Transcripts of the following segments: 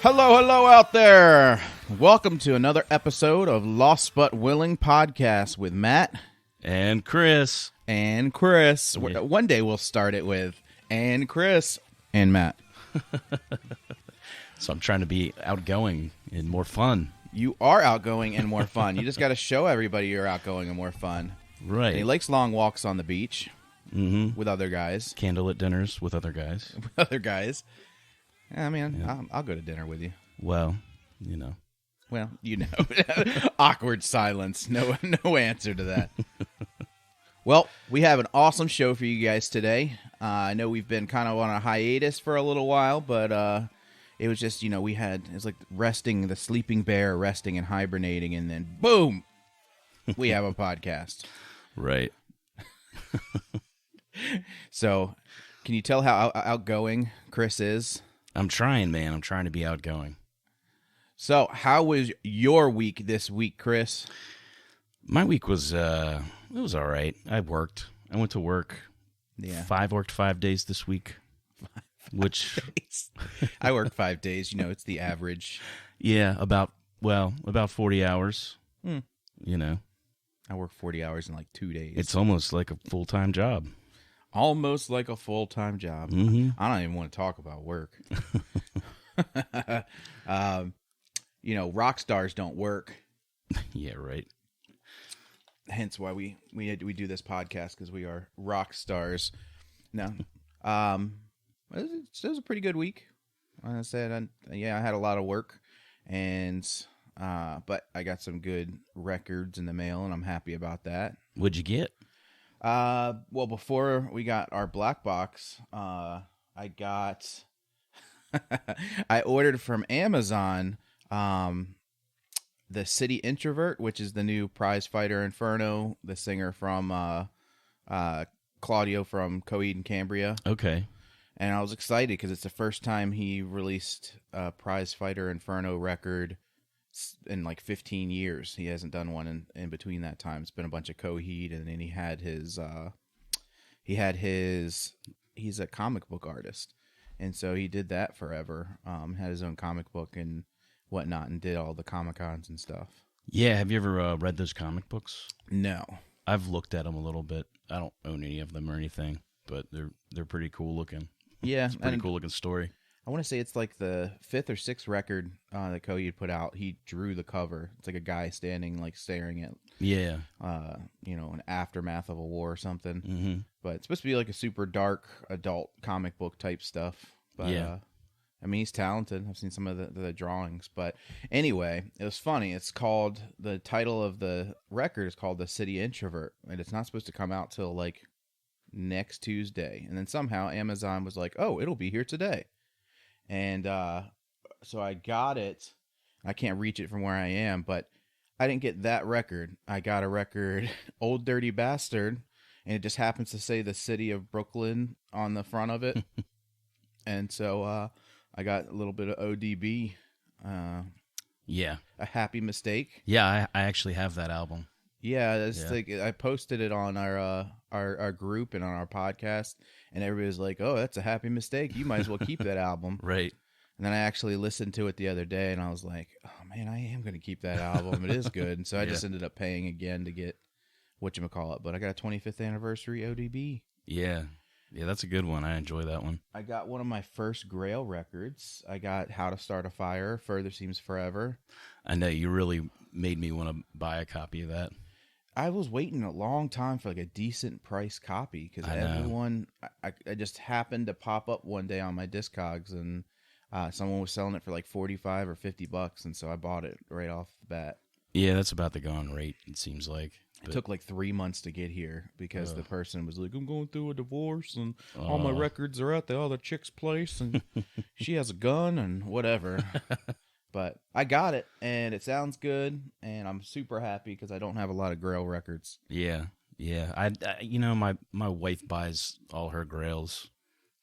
Hello, hello out there. Welcome to another episode of Lost But Willing podcast with Matt. And Chris. And Chris. Yeah. One day we'll start it with, and Chris and Matt. So I'm trying to be outgoing and more fun. You are outgoing and more fun. You just got to show everybody you're outgoing and more fun. Right. And he likes long walks on the beach Mm-hmm. with other guys. Candlelit dinners with other guys. With other guys. I mean, Yeah. I'll go to dinner with you. Well, you know. Well, you know. Awkward silence. No answer to that. Well, we have an awesome show for you guys today. I know we've been kind of on a hiatus for a little while, but it was just, it's like resting, the sleeping bear resting and hibernating, and then boom, we have a podcast. Right. So, can you tell how outgoing Chris is? I'm trying, man. I'm trying to be outgoing. So, how was your week this week, Chris? My week was, it was all right. I worked. I went to work. Yeah. Worked 5 days this week. Which, I work 5 days. It's the average. yeah, about 40 hours. You know. I work 40 hours in like 2 days. It's almost like a full-time job. Almost like a full-time job. Mm-hmm. I don't even want to talk about work. Rock stars don't work. Yeah, right. Hence why we do this podcast, because we are rock stars. No, it was a pretty good week. Like I said, I had a lot of work, but I got some good records in the mail, and I'm happy about that. What'd you get? Well, before we got our black box, I ordered from Amazon, the City Introvert, which is the new prize fighter Inferno, the singer from, Claudio from Coheed and Cambria. Okay. And I was excited because it's the first time he released a prize fighter Inferno record in like 15 years. He hasn't done one in between that time. It's been a bunch of Coheed, and then he's a comic book artist, and so he did that forever. Had his own comic book and whatnot, and did all the Comic-Cons and stuff. Yeah, have you ever read those comic books? No. I've looked at them a little bit. I don't own any of them or anything, but they're pretty cool looking. Yeah, It's a pretty cool looking story. I want to say it's like the 5th or 6th record that Coheed put out. He drew the cover. It's like a guy standing, like staring at, Yeah. an aftermath of a war or something. Mm-hmm. But it's supposed to be like a super dark adult comic book type stuff. But Yeah. he's talented. I've seen some of the drawings. But anyway, it was funny. The title of the record is called The City Introvert, and it's not supposed to come out till like next Tuesday. And then somehow Amazon was like, "Oh, it'll be here today." And so I got it. I can't reach it from where I am, but I didn't get that record. I got a record, Old Dirty Bastard, and it just happens to say the city of Brooklyn on the front of it. And so I got a little bit of ODB. Yeah. A Happy Mistake. Yeah, I actually have that album. Yeah, it's Yeah. like I posted it on our group and on our podcast, and everybody was like, "Oh, that's a happy mistake. You might as well keep that album." Right. And then I actually listened to it the other day, and I was like, "Oh man, I am going to keep that album. It is good." And so I just ended up paying again to get whatchamacallit. But I got a 25th anniversary ODB. Yeah. Yeah, that's a good one. I enjoy that one. I got one of my first Grail records. I got How to Start a Fire, Further Seems Forever. I know you really made me want to buy a copy of that. I was waiting a long time for like a decent price copy, because everyone, I just happened to pop up one day on my Discogs, and someone was selling it for like $45 or $50, and so I bought it right off the bat. Yeah, that's about the going rate, it seems like. It took like 3 months to get here because the person was like, "I'm going through a divorce, and all my records are at the other chick's place, and she has a gun and whatever." But I got it, and it sounds good, and I'm super happy because I don't have a lot of Grail records. Yeah. Yeah. My wife buys all her Grails,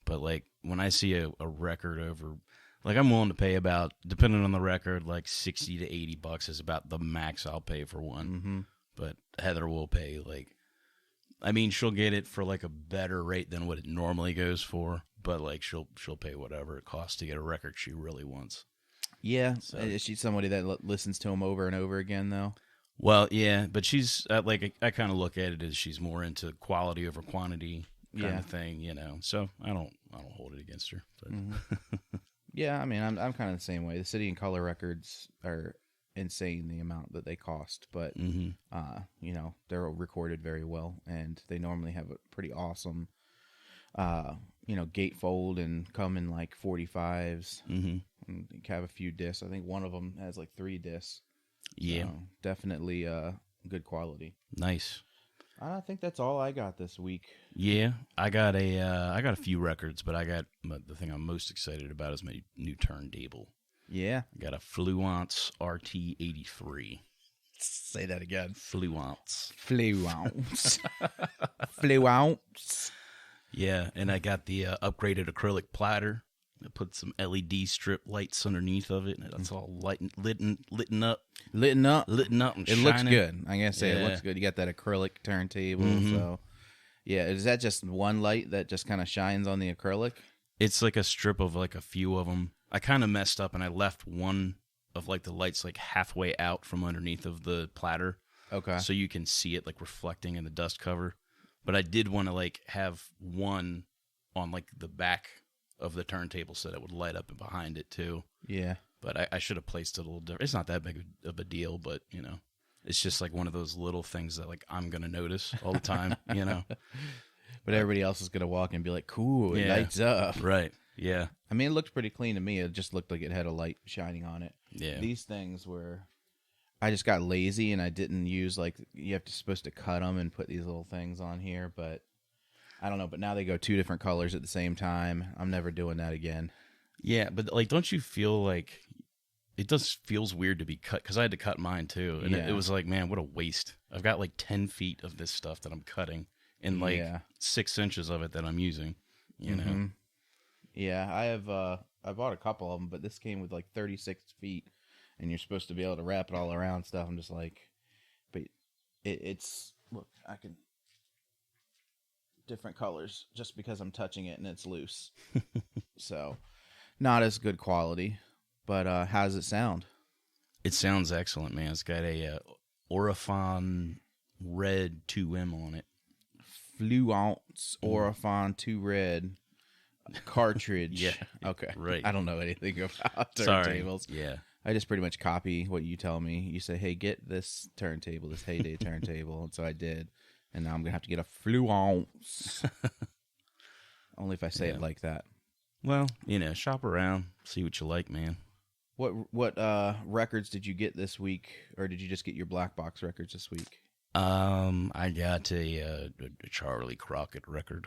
but like when I see a record over, like I'm willing to pay about, depending on the record, like $60 to $80 is about the max I'll pay for one. Mm-hmm. But Heather will pay she'll get it for like a better rate than what it normally goes for, but like she'll pay whatever it costs to get a record she really wants. Yeah, So, is she somebody that listens to him over and over again though? well, yeah, but she's like I kind of look at it as she's more into quality over quantity kind Yeah. of thing, you know. So I don't hold it against her. But Yeah, I mean, I'm kind of the same way. The City and Color records are insane, the amount that they cost, but you know, they're recorded very well, and they normally have a pretty awesome, you know, gatefold and come in like 45s. And have a few discs. I think one of them has like 3 discs. yeah, So definitely good quality. nice. I think that's all I got this week. Yeah, I got a few records, but the thing I'm most excited about is my new turntable. Yeah. I got a Fluence RT83. Say that again. Fluence. Fluence. Fluence. Yeah, and I got the upgraded acrylic platter. I put some LED strip lights underneath of it, and it's all litten up. Litten up. And It shining. looks good. I gotta say, it Yeah. looks good. You got that acrylic turntable. So, yeah, is that just one light that just kind of shines on the acrylic? It's like a strip of like a few of them. I kind of messed up, and I left one of like the lights like halfway out from underneath of the platter. Okay. So you can see it like reflecting in the dust cover. But I did want to like have one on like the back of the turntable so that it would light up behind it too. Yeah. But I should have placed it a little different. It's not that big of a deal, but you know, it's just like one of those little things that like I'm gonna notice all the time, you know. But everybody else is gonna walk and be like, "Cool, it Yeah. lights up." Right. Yeah. I mean, it looked pretty clean to me. It just looked like it had a light shining on it. Yeah. These things were, I just got lazy and I didn't use like supposed to cut them and put these little things on here, but I don't know. But now they go 2 different colors at the same time. I'm never doing that again. Yeah, but like, don't you feel like it feels weird to be cut? Because I had to cut mine too, and Yeah. it was like, man, what a waste. I've got like 10 feet of this stuff that I'm cutting, and like Yeah. 6 inches of it that I'm using. You know, Yeah, I have. I bought a couple of them, but this came with like 36 feet, and you're supposed to be able to wrap it all around stuff. I'm just like, but it's look, I can different colors just because I'm touching it and it's loose. So, not as good quality, but how does it sound? it sounds excellent, man. It's got a Orifon Red 2M on it. Fluence Orifon 2 Red cartridge. Yeah, Okay. right. I don't know anything about Sorry. turntables. Yeah. I just pretty much copy what you tell me. You say, "Hey, get this turntable, this Heyday turntable," and so I did. And now I'm gonna have to get a Fluence. Only if I say it like that. Well, you know, shop around, see what you like, man. What records did you get this week, or did you just get your black box records this week? I got a Charlie Crockett record.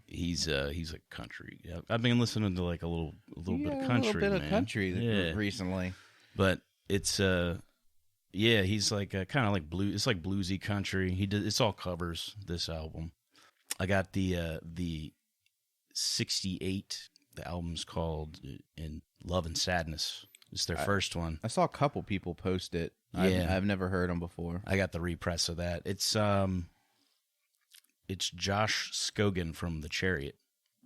He's a country. I've been listening to like a little bit of country, a little bit man. of country Yeah. recently. But it's yeah, he's like kind of like blue. It's like bluesy country. It's all covers. This album. I got the 68. The album's called "In Love and Sadness." It's their first one. I saw a couple people post it. Yeah. I've never heard them before. I got the repress of that. It's Josh Scogan from The Chariot.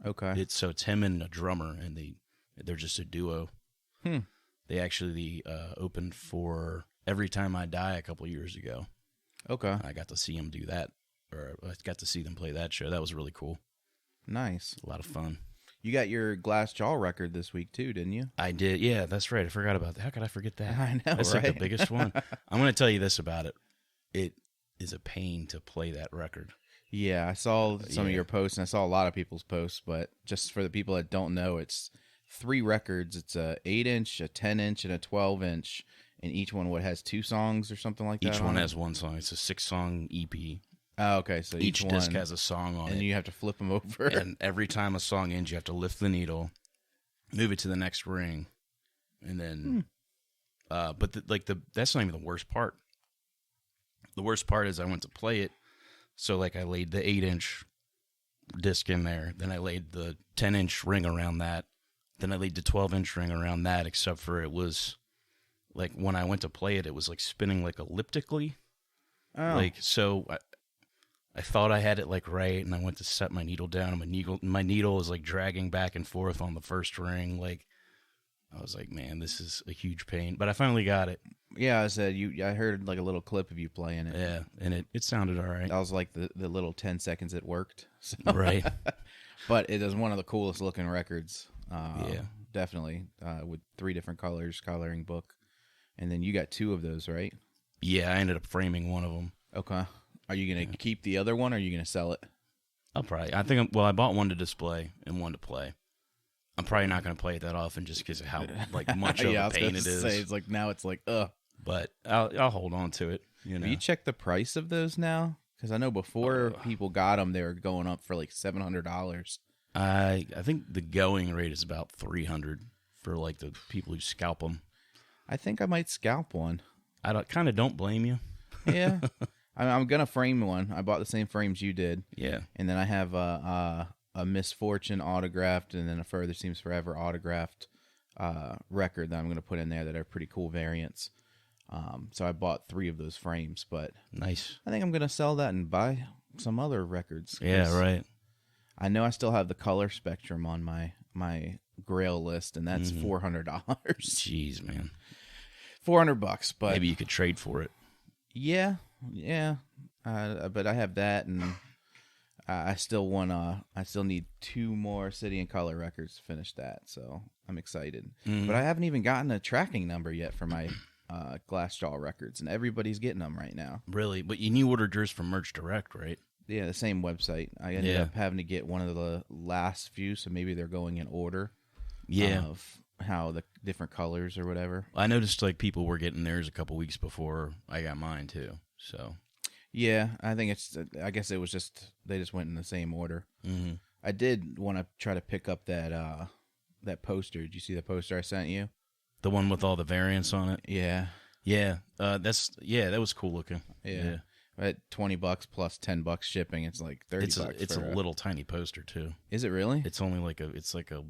Okay. It's him and a drummer, and they're just a duo. They actually opened for Every Time I Die a couple years ago. Okay. I got to see them do that, or I got to see them play that show. That was really cool. Nice. A lot of fun. You got your Glass Jaw record this week too, didn't you? I did. Yeah, that's right. I forgot about that. How could I forget that? I know, That's right? like the biggest one. I'm going to tell you this about it. It is a pain to play that record. Yeah, I saw some of Yeah. your posts, and I saw a lot of people's posts, but just for the people that don't know, it's 3 records. It's a 8-inch, a 10-inch, and a 12-inch, and each one has 2 songs or something like that. Each one on it? has one song. It's a 6-song EP. Oh, okay, so Each each disc one, has a song on and it. you have to flip them over. And every time a song ends, you have to lift the needle, move it to the next ring, and then. But that's not even the worst part. The worst part is I went to play it, so like I laid the 8-inch disc in there, then I laid the 10-inch ring around that, then I laid the 12-inch ring around that. Except for it was like when I went to play it, it was like spinning like elliptically, like so. I thought I had it like right, and I went to set my needle down, and my needle is like dragging back and forth on the first ring. Like I was like, man, this is a huge pain. But I finally got it. Yeah, I said I heard like a little clip of you playing it. Yeah, and it sounded all right. That was like the little 10 seconds it worked. So. Right. But it is one of the coolest looking records. Yeah. Definitely. With 3 different colors, coloring book. And then you got 2 of those, right? Yeah, I ended up framing one of them. Okay. Are you going to keep the other one or are you going to sell it? I'll probably. I bought one to display and one to play. I'm probably not going to play it that often just because of how like much of a pain it is. It's like now it's like, ugh. But I'll hold on to it. Have you checked the price of those now? Because I know before people got them, they were going up for like $700. I think the going rate is about $300 for like the people who scalp them. I think I might scalp one. I kind of don't blame you. Yeah. I'm going to frame one. I bought the same frames you did. Yeah. And then I have a Misfortune autographed and then a Further Seems Forever autographed record that I'm going to put in there that are pretty cool variants. So I bought 3 of those frames, but nice. I think I'm going to sell that and buy some other records. Yeah, right. I know I still have the color spectrum on my Grail list, and that's $400. Jeez, man. $400, but maybe you could trade for it. Yeah. But I have that, and I still need 2 more City and Color records to finish that, so I'm excited. But I haven't even gotten a tracking number yet for my Glassjaw records, and everybody's getting them right now. Really? But you ordered yours from Merch Direct, right? Yeah, the same website. I ended up having to get one of the last few, so maybe they're going in order. Yeah. Of how the different colors or whatever. I noticed like people were getting theirs a couple weeks before I got mine too. So. Yeah, I guess it was just they just went in the same order. Mm-hmm. I did want to try to pick up that poster. Did you see the poster I sent you? The one with all the variants on it. Yeah. Yeah. That was cool looking. Yeah. At $20 plus $10 shipping, it's like $30. It's a little tiny poster too. Is it really? It's only like a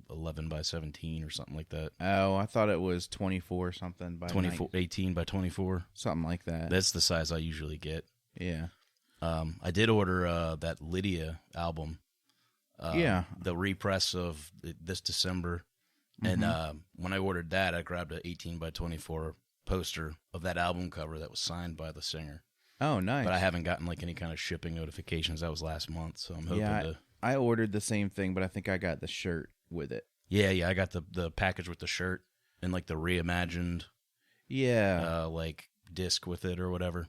11 by 17 or something like that. Oh, I thought it was 24 something by 24, 18 by 24, something like that. That's the size I usually get. Yeah. I did order that Lydia album. The repress of this December, and when I ordered that, I grabbed an 18 by 24 poster of that album cover that was signed by the singer. Oh, nice. But I haven't gotten like any kind of shipping notifications. That was last month, so I'm hoping to. I ordered the same thing, but I think I got the shirt with it. Yeah, I got the package with the shirt and like the reimagined, like disc with it or whatever.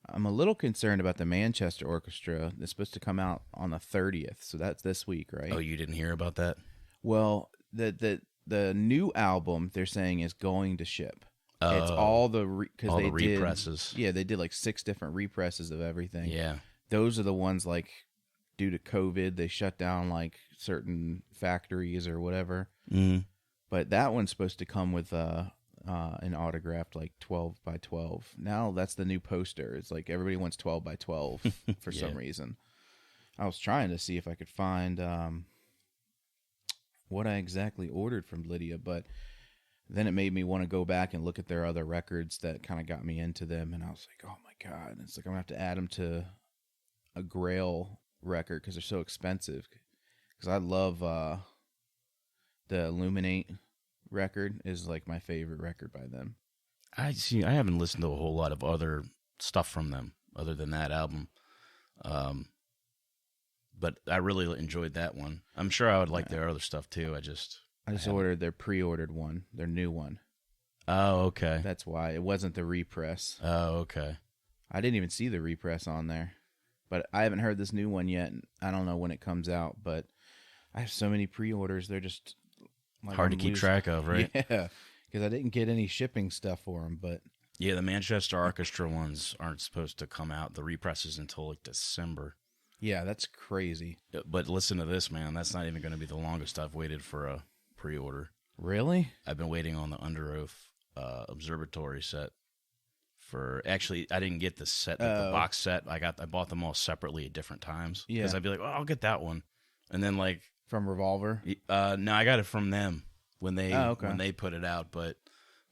I'm a little concerned about the Manchester Orchestra. It's supposed to come out on the 30th, so that's this week, right? Oh, you didn't hear about that? Well, the new album they're saying is going to ship. It's all the represses. They did like 6 different represses of everything. Yeah, those are the ones like due to COVID they shut down like certain factories or whatever. Mm. But that one's supposed to come with an autographed like 12 by 12. Now that's the new poster. It's like everybody wants 12 by 12 for some reason. I was trying to see if I could find what I exactly ordered from Lydia, but then it made me want to go back and look at their other records that kind of got me into them. And I was like, oh my God. It's like I'm going to have to add them to a Grail record because they're so expensive. Because I love the Illuminate record is like my favorite record by them. I haven't listened to a whole lot of other stuff from them other than that album. But I really enjoyed that one. I'm sure I would like their other stuff too. I just ordered their pre-ordered one, their new one. Oh, okay. That's why it wasn't the repress. Oh, okay. I didn't even see the repress on there, but I haven't heard this new one yet. I don't know when it comes out, but I have so many pre-orders. They're just like hard to keep track of, right? Yeah, because I didn't get any shipping stuff for them. But yeah, the Manchester Orchestra ones aren't supposed to come out. The represses until like December. Yeah, that's crazy. But listen to this, man. That's not even going to be the longest I've waited for a pre-order. Really? I've been waiting on the Under Oath Observatory set for. Actually, I didn't get the set, the box set. I bought them all separately at different times. Yeah, because I'd be like, oh, I'll get that one, and then like from Revolver. No, I got it from them when they put it out. But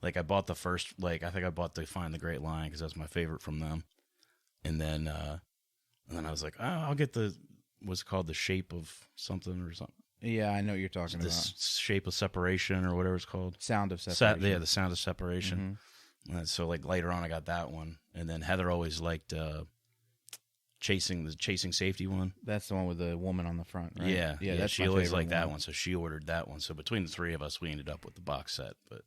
like, I bought the first. Like, I think I bought the Find the Great Line because that's my favorite from them, and then I was like, oh, I'll get the what's it called, The Shape of something or something. Yeah, I know what you're talking The about. shape of separation or whatever it's called. Sound of separation. Yeah, the sound of separation. So like later on, I got that one, and then Heather always liked chasing safety one. That's the one with the woman on the front, right? Yeah. That's She my always favorite liked that one, so she ordered that one. So between the three of us, we ended up with the box set. But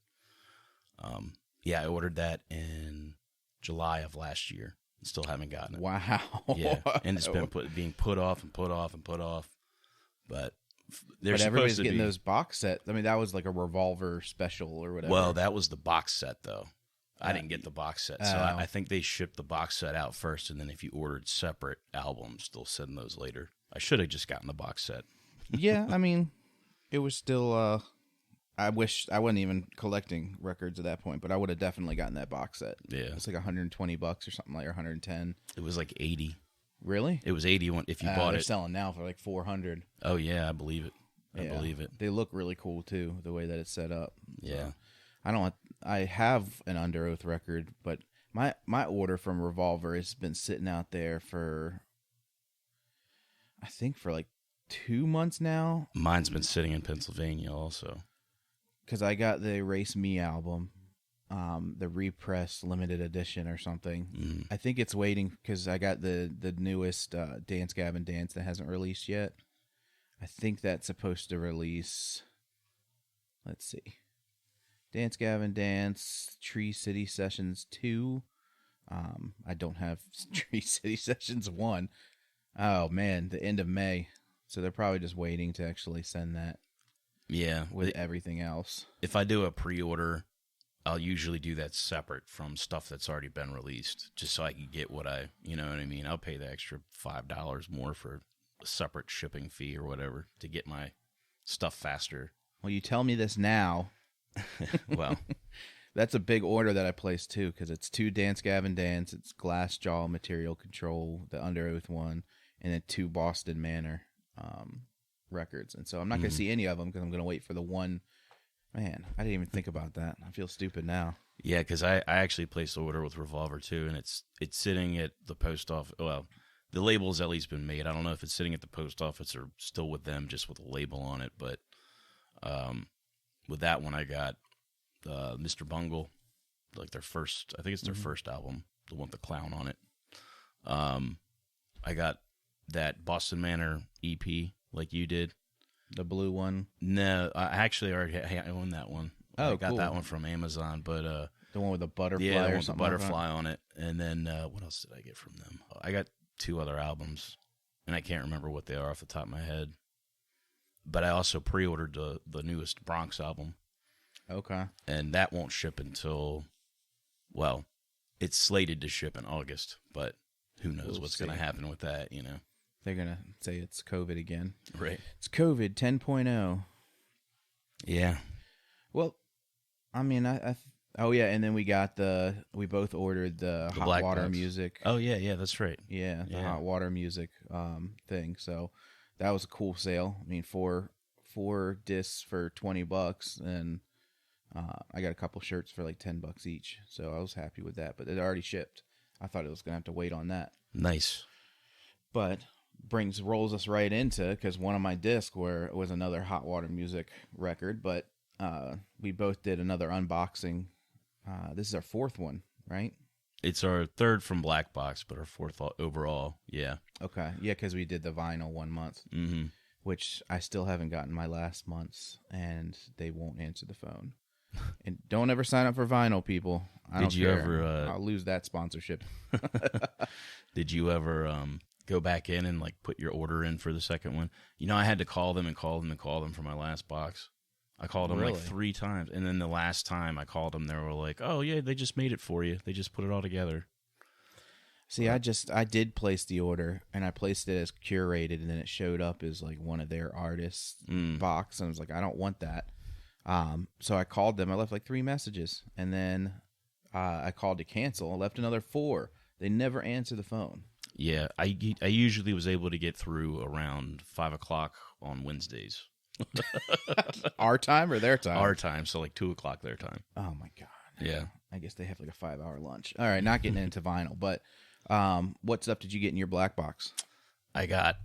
yeah, I ordered that in July of last year. Still haven't gotten it. Wow. Yeah, and it's been being put off and put off and put off. But everybody's getting those box sets. I mean, that was like a Revolver special or whatever. Well, that was the box set, though. I didn't get the box set, so I think they shipped the box set out first, and then if you ordered separate albums, they'll send those later. I should have just gotten the box set. Yeah, I mean, it was still. I wish I wasn't even collecting records at that point, but I would have definitely gotten that box set. Yeah, it's like $120 or something like, or 110. It was like 80. Really? It was 80 if you bought they're it. Selling now for like 400. Oh yeah, I believe it. I believe it. They look really cool too, the way that it's set up. Yeah. So, I have an Under Oath record, but my order from Revolver has been sitting out there for, I think, for like 2 months now. Mine's been sitting in Pennsylvania also. Because I got the Erase Me album, the repress limited edition or something. I think it's waiting because I got the newest Dance Gavin Dance that hasn't released yet. I think that's supposed to release. Let's see. Dance Gavin Dance, Tree City Sessions 2. I don't have Tree City Sessions 1. Oh, man, the end of May. So they're probably just waiting to actually send that. Yeah. With everything else. If I do a pre-order, I'll usually do that separate from stuff that's already been released, just so I can get you know what I mean? I'll pay the extra $5 more for a separate shipping fee or whatever to get my stuff faster. Well, you tell me this now. Well, that's a big order that I placed too, because it's 2 Dance Gavin Dance, it's Glassjaw Material Control, the Under Oath one, and then 2 Boston Manor records. And so I'm not going to see any of them because I'm going to wait for the one. Man, I didn't even think about that. I feel stupid now. Yeah, because I actually placed the order with Revolver too, and it's sitting at the post office. Well, the label's at least been made. I don't know if it's sitting at the post office or still with them, just with a label on it. But with that one, I got Mr. Bungle, like their first. I think it's their first album, the one with the clown on it. I got that Boston Manor EP, like you did. The blue one? No, I actually already own that one. Oh, I got cool. that one from Amazon, but the one with the butterfly, yeah, the one or with the something butterfly on it. And then what else did I get from them? I got 2 other albums, and I can't remember what they are off the top of my head. But I also pre-ordered the newest Bronx album. Okay. And that won't ship until, well, it's slated to ship in August, but who knows what's going to happen with that, you know? They're going to say it's COVID again. Right. It's COVID 10.0. Yeah. Well, I mean, oh yeah, and then we both ordered the hot water music. Oh yeah, that's right. Yeah, the hot water music thing. So that was a cool sale. I mean, four discs for $20, and I got a couple shirts for like $10 each. So I was happy with that. But it already shipped. I thought it was gonna have to wait on that. Nice. But rolls us right into, because one of my discs was another hot water music record, but we both did another unboxing. This is our 4th one, right? It's our 3rd from Black Box, but our 4th overall. Yeah. Okay. Yeah, because we did the vinyl 1 month, which I still haven't gotten my last month's, and they won't answer the phone. And don't ever sign up for vinyl, people. Did you ever? I'll lose that sponsorship. Did you ever go back in and like put your order in for the second one? You know, I had to call them for my last box. I called them like 3 times, and then the last time I called them, they were like, "Oh yeah, they just made it for you. They just put it all together." See, I did place the order, and I placed it as curated, and then it showed up as like one of their artists' box, and I was like, I don't want that. So I called them. I left like 3 messages, and then I called to cancel. I left another 4. They never answer the phone. Yeah, I usually was able to get through around 5:00 on Wednesdays. Our time or their time? Our time, so like 2:00 their time. Oh my god. Yeah. I guess they have like a 5-hour lunch. All right, not getting into vinyl, but what stuff did you get in your black box? I got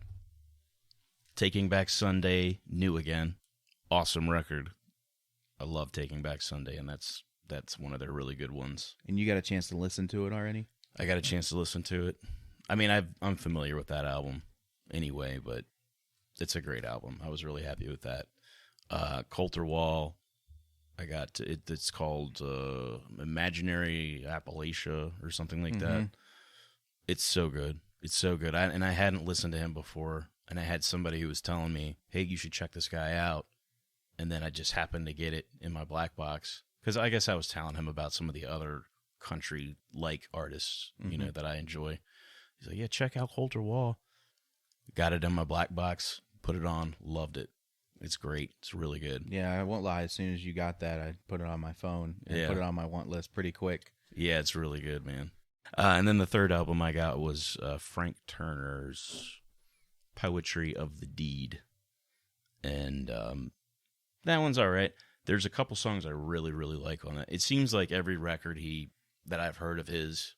Taking Back Sunday, New Again. Awesome record. I love Taking Back Sunday, and that's one of their really good ones. And you got a chance to listen to it already? I got a chance to listen to it. I mean, I'm familiar with that album anyway, but it's a great album. I was really happy with that. Coulter Wall, I got it. It's called Imaginary Appalachia or something like that. It's so good. It's so good. I hadn't listened to him before, and I had somebody who was telling me, "Hey, you should check this guy out." And then I just happened to get it in my black box because I guess I was telling him about some of the other country-like artists, you know, that I enjoy. He's like, "Yeah, check out Coulter Wall." Got it in my black box, put it on, loved it. It's great. It's really good. Yeah, I won't lie. As soon as you got that, I put it on my phone and put it on my want list pretty quick. Yeah, it's really good, man. And then the third album I got was Frank Turner's Poetry of the Deed. And that one's all right. There's a couple songs I really, really like on it. It seems like every record that I've heard of his,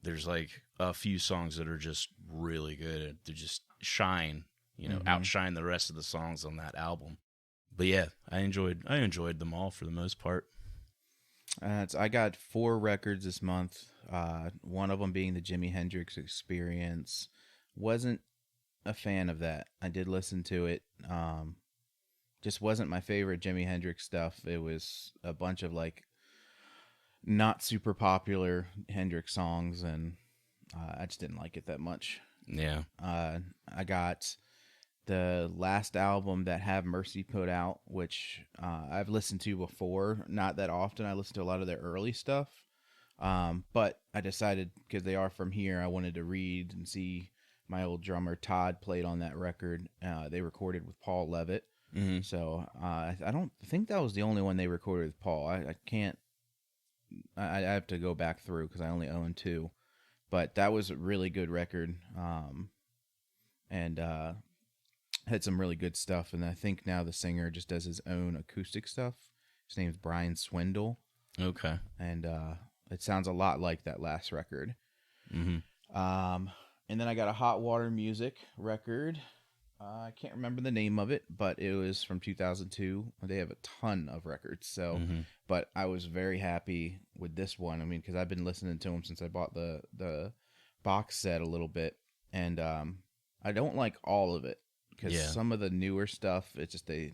there's like a few songs that are just really good. They just shine, you know, outshine the rest of the songs on that album. But yeah, I enjoyed them all for the most part. I got 4 records this month. One of them being the Jimi Hendrix Experience. Wasn't a fan of that. I did listen to it. Just wasn't my favorite Jimi Hendrix stuff. It was a bunch of like not super popular Hendrix songs, and I just didn't like it that much. Yeah. I got the last album that Have Mercy put out, which I've listened to before, not that often. I listen to a lot of their early stuff, but I decided because they are from here, I wanted to read and see. My old drummer Todd played on that record. They recorded with Paul Levitt. So I don't think that was the only one they recorded with Paul. I can't. I have to go back through because I only own 2, but that was a really good record. And had some really good stuff. And I think now the singer just does his own acoustic stuff. His name's Brian Swindle. Okay. And it sounds a lot like that last record. And then I got a Hot Water Music record. I can't remember the name of it, but it was from 2002. They have a ton of records. So, but I was very happy with this one. I mean, because I've been listening to them since I bought the box set a little bit. And I don't like all of it. Because some of the newer stuff, it's just they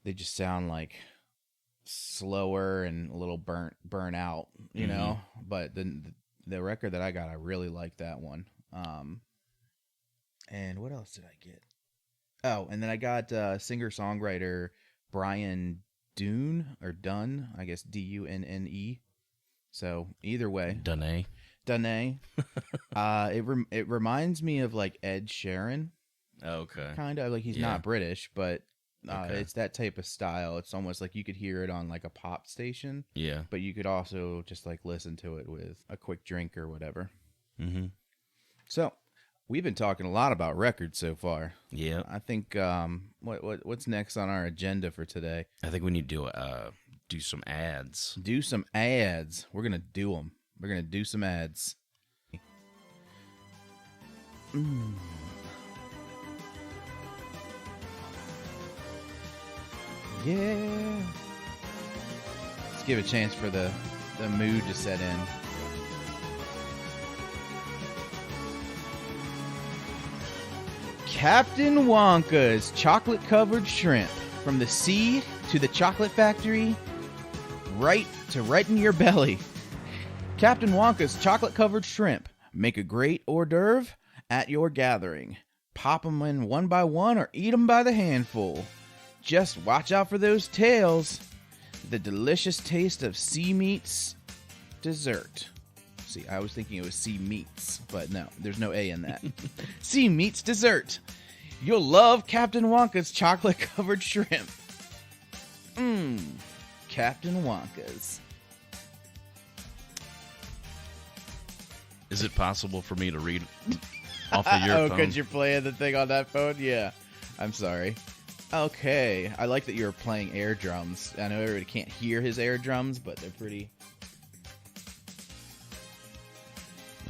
just sound like slower and a little burnt out, you know. But the record that I got, I really like that one. And what else did I get? Oh, and then I got singer-songwriter Brian Dunne, I guess Dunne. So either way, Dunne. It reminds me of like Ed Sheeran. Okay. Kind of like he's not British, but it's that type of style. It's almost like you could hear it on like a pop station. Yeah. But you could also just like listen to it with a quick drink or whatever. So we've been talking a lot about records so far. Yeah. I think what's next on our agenda for today? I think we need to do some ads. Do some ads. We're gonna do them. We're gonna do some ads. Yeah. Let's give a chance for the mood to set in. Captain Wonka's chocolate-covered shrimp. From the sea to the chocolate factory, right in your belly. Captain Wonka's chocolate-covered shrimp. Make a great hors d'oeuvre at your gathering. Pop them in one by one or eat them by the handful. Just watch out for those tails. The delicious taste of sea meats dessert. See, I was thinking it was sea meats, but no, there's no A in that. Sea meats dessert. You'll love Captain Wonka's chocolate-covered shrimp. Captain Wonka's. Is it possible for me to read off of your phone? Oh, because you're playing the thing on that phone? Yeah. I'm sorry. Okay. I like that you're playing air drums. I know everybody can't hear his air drums, but they're pretty...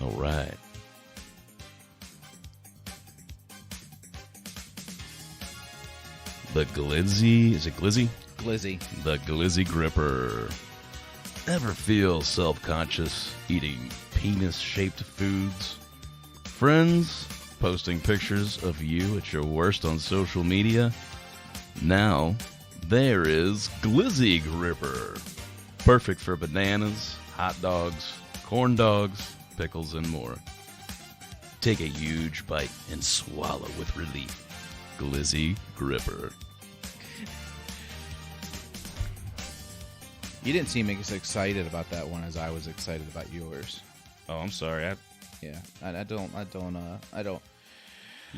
All right. The Glizzy, is it Glizzy? Glizzy. The Glizzy Gripper. Ever feel self-conscious eating penis-shaped foods? Friends posting pictures of you at your worst on social media? Now, there is Glizzy Gripper. Perfect for bananas, hot dogs, corn dogs, pickles, and more. Take a huge bite and swallow with relief. Glizzy Gripper. You didn't seem as excited about that one as I was excited about yours. Oh, I'm sorry. Yeah, I don't. You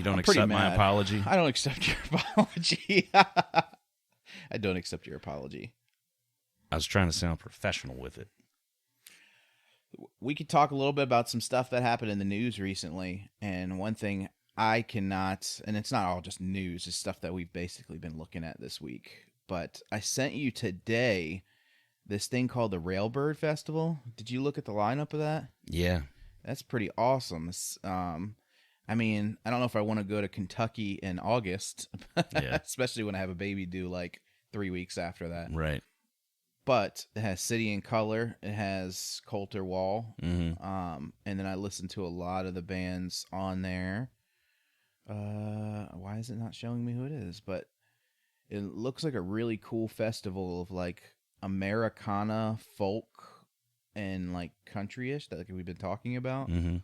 don't I'm pretty accept my mad. apology? I don't accept your apology. I don't accept your apology. I was trying to sound professional with it. We could talk a little bit about some stuff that happened in the news recently. And one thing I cannot, and it's not all just news, it's stuff that we've basically been looking at this week. But I sent you today this thing called the Railbird Festival. Did you look at the lineup of that? Yeah. That's pretty awesome. I mean, I don't know if I want to go to Kentucky in August, Yeah. especially when I have a baby due like 3 weeks after that. Right. But it has City in Color. It has Coulter Wall. Mm-hmm. And then I listened to a lot of the bands on there. Why is it not showing me who it is? But it looks like a really cool festival of like Americana folk and like country-ish that like we've been talking about. Mm-hmm.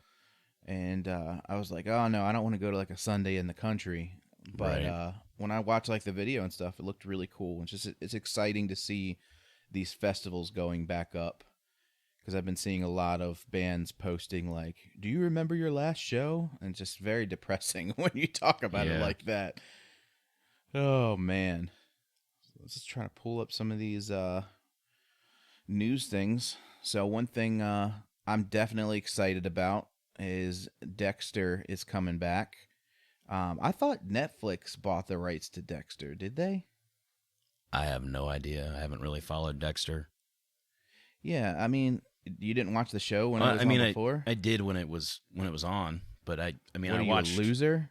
And I was like, oh no, I don't want to go to like a Sunday in the country. But Right. When I watched like the video and stuff, it looked really cool. It's exciting to see these festivals going back up, because I've been seeing a lot of bands posting like, do you remember your last show? And it's just very depressing when you talk about it Yeah. like that. Oh man. Let's just try to pull up some of these news things. So one thing I'm definitely excited about is Dexter is coming back. I thought Netflix bought the rights to Dexter. Did they? I have no idea. I haven't really followed Dexter. Yeah, I mean, you didn't watch the show when it was on before? I did when it was on, but I mean, What I are watched. you, a loser?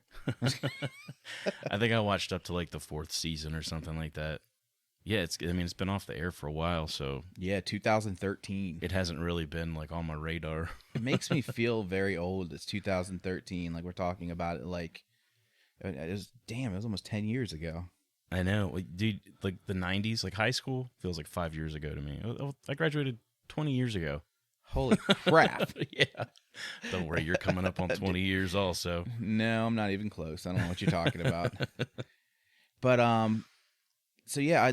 I think I watched up to like the 4th season or something like that. Yeah, it's been off the air for a while, so Yeah, 2013. it hasn't really been like on my radar. It makes me feel very old. It's 2013. Like we're talking about it like it was almost 10 years ago. I know, like, dude. Like the 90s, like high school feels like 5 years ago to me. I graduated 20 years ago. Holy crap. Yeah. Don't worry, you're coming up on 20 years also. No, I'm not even close. I don't know what you're talking about. But so yeah,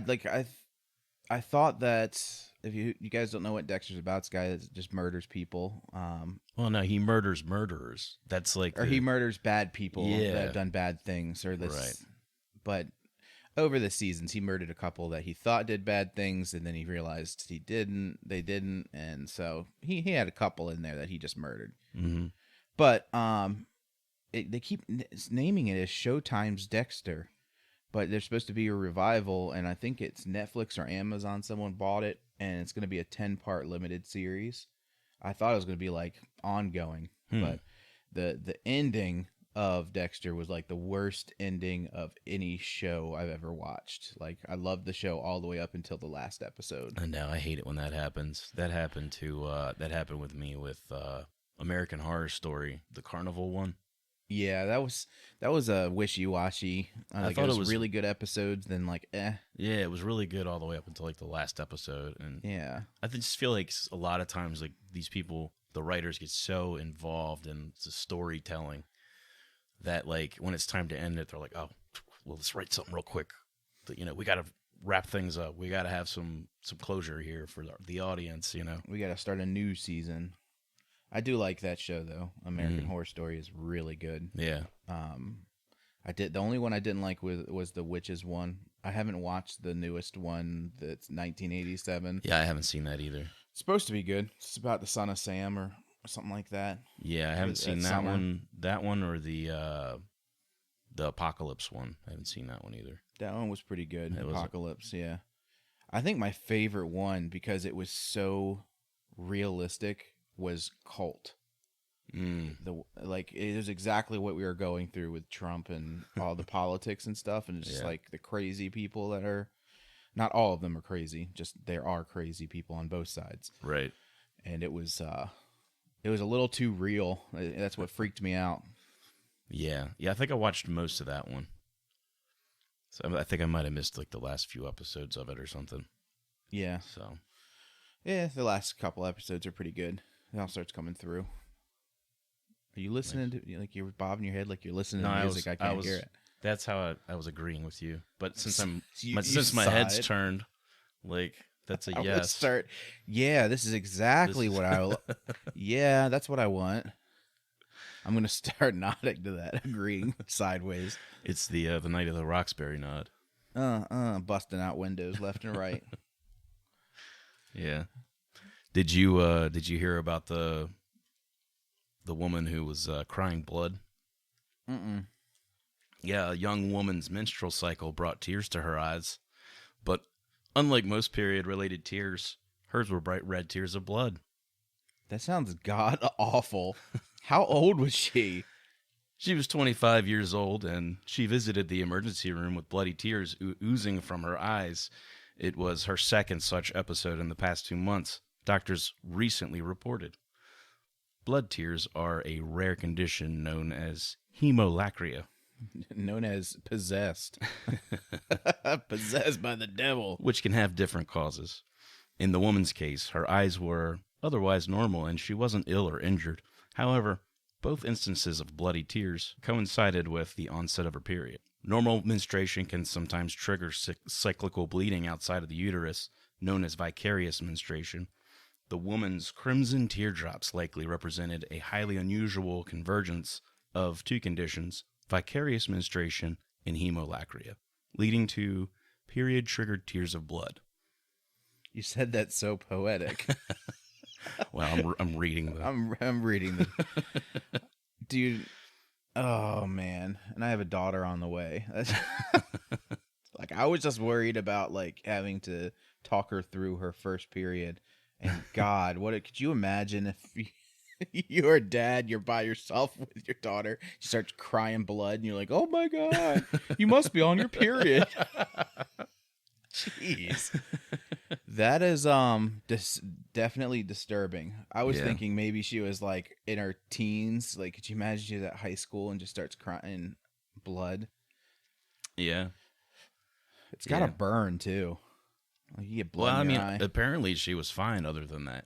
I thought that if you guys don't know what Dexter's about, it's a guy that just murders people. Well, no, he murders murderers. That's like, or he murders bad people Yeah. that have done bad things, or this. Right. But over the seasons, he murdered a couple that he thought did bad things, and then he realized they didn't, and so he had a couple in there that he just murdered. Mm-hmm. But they keep naming it as Showtime's Dexter, but there's supposed to be a revival, and I think it's Netflix or Amazon. Someone bought it, and it's going to be a 10-part limited series. I thought it was going to be like ongoing, but the ending of Dexter was like the worst ending of any show I've ever watched. Like, I loved the show all the way up until the last episode. I know, I hate it when that happens. That happened with me with American Horror Story, the carnival one. Yeah, that was a wishy-washy. I Like, thought it was really good episodes, then like Yeah, it was really good all the way up until like the last episode, and yeah. I just feel like a lot of times like these people, the writers, get so involved in the storytelling that like when it's time to end it, they're like, oh, well, let's write something real quick. We got to wrap things up. We got to have some closure here for the audience. We got to start a new season. I do like that show though. American Horror Story is really good. Yeah. The only one I didn't like was the Witches one. I haven't watched the newest one that's 1987. Yeah, I haven't seen that either. It's supposed to be good. It's about the son of Sam or something like that. Yeah, I haven't seen that summer. one. That one or the Apocalypse one. I haven't seen that one either. That one was pretty good. It was- Apocalypse, yeah. I think my favorite one, because it was so realistic, was Cult. It was exactly what we were going through with Trump and all the politics and stuff, and it's just Yeah. like the crazy people that are not all of them are crazy, just there are crazy people on both sides, Right. and it was a little too real. That's what freaked me out. Yeah. Yeah, I think I watched most of that one. So I think I might have missed like the last few episodes of it or something. Yeah, So yeah, the last couple episodes are pretty good. It all starts coming through. Are you listening to like you're bobbing your head like you're listening to music? I can't hear it. That's how I was agreeing with you. But since You since my head's sighed. turned, like that's a I would yes. start. Yeah, this is exactly what I. Yeah, that's what I want. I'm gonna start nodding to that, agreeing sideways. It's the night of the Roxbury nod. Busting out windows left and right. Yeah. Did you hear about the woman who was crying blood? Mm-mm. Yeah, a young woman's menstrual cycle brought tears to her eyes, but unlike most period-related tears, hers were bright red tears of blood. That sounds god awful. How old was she? She was 25 years old, and she visited the emergency room with bloody tears oozing from her eyes. It was her second such episode in the past 2 months, doctors recently reported. Blood tears are a rare condition known as hemolacria, Known as possessed. Possessed by the devil. which can have different causes. In the woman's case, her eyes were otherwise normal and she wasn't ill or injured. However, both instances of bloody tears coincided with the onset of her period. Normal menstruation can sometimes trigger cyclical bleeding outside of the uterus, known as vicarious menstruation. The woman's crimson teardrops likely represented a highly unusual convergence of two conditions, vicarious menstruation and hemolacria, leading to period-triggered tears of blood. You said that so poetic. Well, I'm reading them. I'm reading them. Dude, oh man. And I have a daughter on the way. Like I was just worried about like having to talk her through her first period. And God, could you imagine if you're a dad, you're by yourself with your daughter, she starts crying blood and you're like, "Oh my God, you must be on your period." Jeez. That is definitely disturbing. I was thinking maybe she was like in her teens. Like, could you imagine she's at high school and just starts crying blood? Yeah. It's gotta burn too. Like, you get blood in your eye. Apparently she was fine other than that.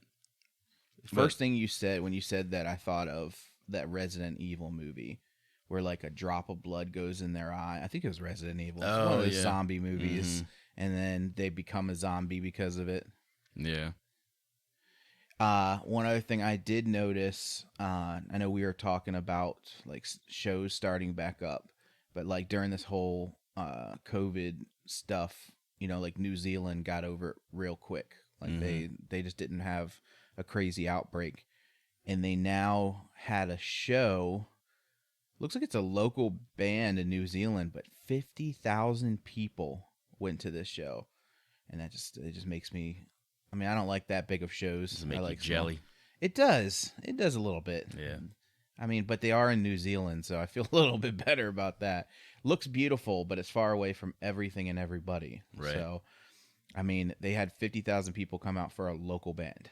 First thing you said when you said that, I thought of that Resident Evil movie where like a drop of blood goes in their eye. I think it was Resident Evil. It's one of those zombie movies. And then they become a zombie because of it. Yeah. One other thing I did notice, I know we were talking about like shows starting back up, but like during this whole COVID stuff, you know, like New Zealand got over it real quick. Like they just didn't have a crazy outbreak, and they now had a show. Looks like it's a local band in New Zealand, but 50,000 people went to this show, and it just makes me. I mean, I don't like that big of shows. Does it make I you like jelly? It does. It does a little bit. Yeah. I mean, but they are in New Zealand, so I feel a little bit better about that. Looks beautiful, but it's far away from everything and everybody. Right. So, I mean, they had 50,000 people come out for a local band.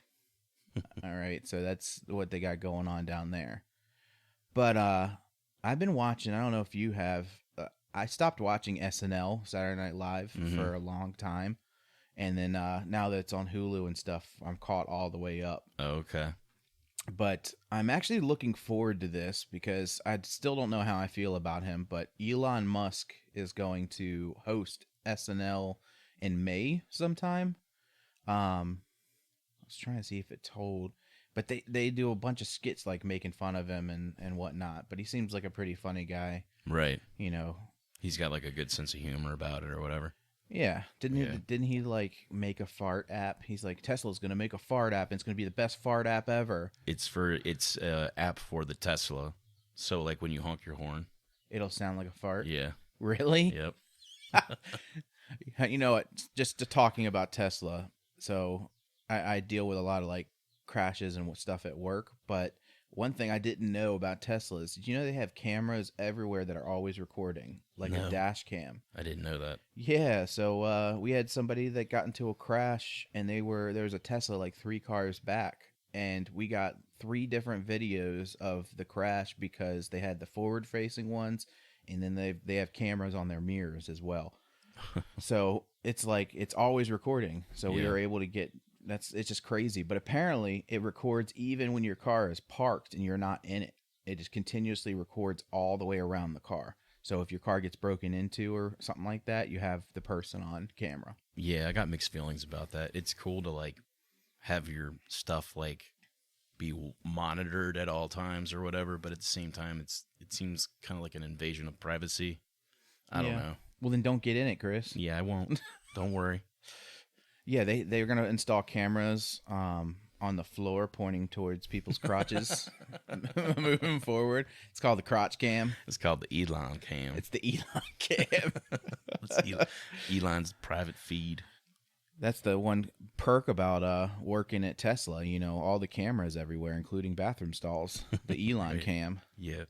All right, so that's what they got going on down there. But I've been watching. I don't know if you have. I stopped watching SNL, Saturday Night Live, for a long time, and then now that it's on Hulu and stuff, I'm caught all the way up. Okay. But I'm actually looking forward to this because I still don't know how I feel about him. But Elon Musk is going to host SNL in May sometime. I was trying to see if it told, but they do a bunch of skits like making fun of him and whatnot. But he seems like a pretty funny guy. Right. You know. He's got like a good sense of humor about it or whatever. Yeah. Didn't he like make a fart app? He's like, Tesla's going to make a fart app and it's going to be the best fart app ever. It's app for the Tesla. So like when you honk your horn, it'll sound like a fart. Yeah. Really? Yep. You know what? Just talking about Tesla. So I deal with a lot of like crashes and stuff at work, but One thing I didn't know about Teslas, did you know they have cameras everywhere that are always recording, like No. a dash cam? I didn't know that. Yeah, so we had somebody that got into a crash, and there was a Tesla like 3 cars back, and we got 3 different videos of the crash because they had the forward-facing ones, and then they have cameras on their mirrors as well. So it's like it's always recording. So we Yeah. were able to get it's just crazy. But apparently it records even when your car is parked and you're not in it. It just continuously records all the way around the car. So if your car gets broken into or something like that, you have the person on camera. Yeah, I got mixed feelings about that. It's cool to like have your stuff like be monitored at all times or whatever, but at the same time it seems kind of like an invasion of privacy. I don't know. Well, then don't get in it, Chris. Yeah, I won't. Don't worry. Yeah, they're going to install cameras on the floor pointing towards people's crotches moving forward. It's called the crotch cam. It's called the Elon cam. It's the Elon cam. It's Elon's private feed. That's the one perk about working at Tesla. You know, all the cameras everywhere, including bathroom stalls. The Elon Right. cam. Yeah.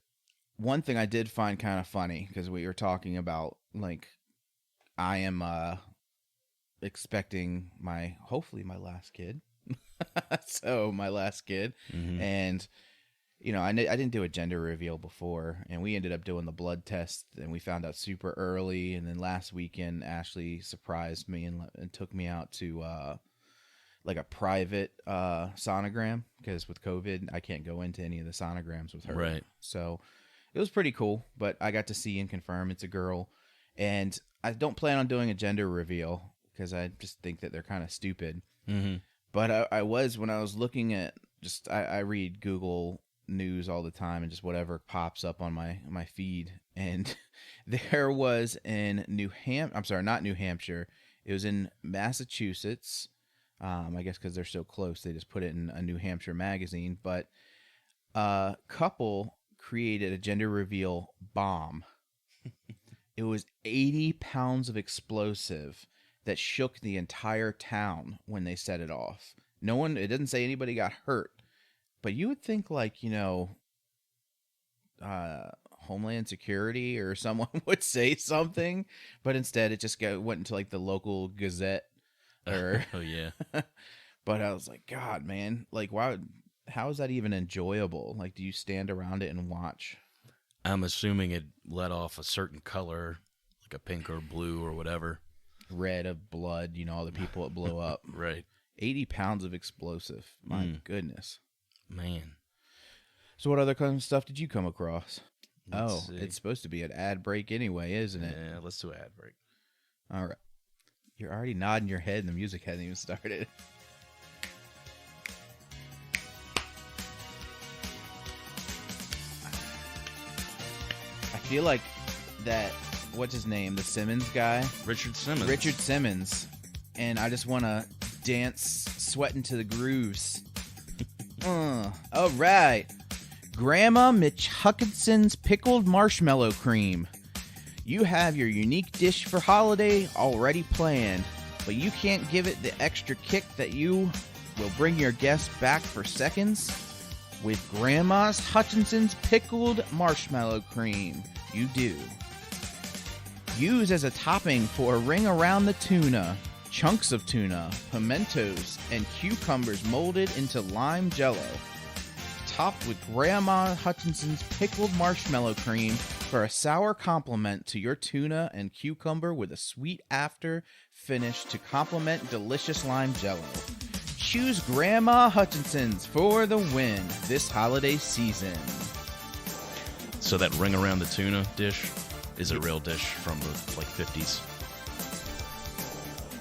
One thing I did find kind of funny, because we were talking about, like, I am expecting hopefully my last kid. So my last kid. Mhm. And, you know, I didn't do a gender reveal before, and we ended up doing the blood test, and we found out super early. And then last weekend, Ashley surprised me and took me out to like a private sonogram, because with COVID, I can't go into any of the sonograms with her. Right. So it was pretty cool, but I got to see and confirm it's a girl. And I don't plan on doing a gender reveal because I just think that they're kind of stupid. Mm-hmm. But when I was looking at I read Google News all the time and just whatever pops up on my feed. And there was in not New Hampshire. It was in Massachusetts. I guess because they're so close, they just put it in a New Hampshire magazine. But a couple created a gender reveal bomb. It was 80 pounds of explosive that shook the entire town when they set it off. It didn't say anybody got hurt, but you would think, like, you know, Homeland Security or someone would say something, but instead it just went into like the local Gazette or Oh yeah. But I was like, God, man, like, how is that even enjoyable? Like, do you stand around it and watch? I'm assuming it let off a certain color, like a pink or blue or whatever. Red of blood, you know, all the people that blow up. Right. 80 pounds of explosive. My goodness. Man. So what other kind of stuff did you come across? Let's see. It's supposed to be an ad break anyway, isn't it? Yeah, let's do an ad break. All right. You're already nodding your head and the music hasn't even started. I feel like that, what's his name? The Simmons guy? Richard Simmons. Richard Simmons. And I just want to dance, sweating to the grooves. All right. Grandma Mitch Huckinson's Pickled Marshmallow Cream. You have your unique dish for holiday already planned, but you can't give it the extra kick that you will bring your guests back for seconds? With Grandma's Hutchinson's Pickled Marshmallow Cream, you do. Use as a topping for a ring around the tuna, chunks of tuna, pimentos, and cucumbers molded into lime jello. Topped with Grandma Hutchinson's Pickled Marshmallow Cream for a sour complement to your tuna and cucumber with a sweet after finish to complement delicious lime jello. Choose Grandma Hutchinson's for the win this holiday season. So that ring around the tuna dish is a real dish from the 50s.